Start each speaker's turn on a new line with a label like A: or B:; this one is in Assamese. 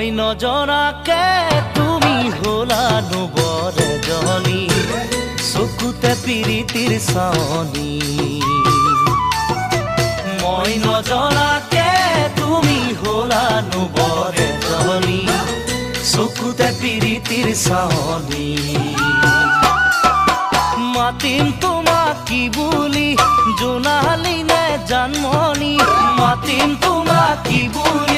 A: মই নজনাকে তুমি হলা নুবৰ এজনী চকুতে পিৰিতিৰ চাৱনী মই নজনাকে তুমি হলা নুবৰ এজনী চকুতে পিৰিতিৰ চাৱনী মাতিম তোমাক কি বুলি জোনালী নে জানমণি মাতিম তোমাক কি বুলি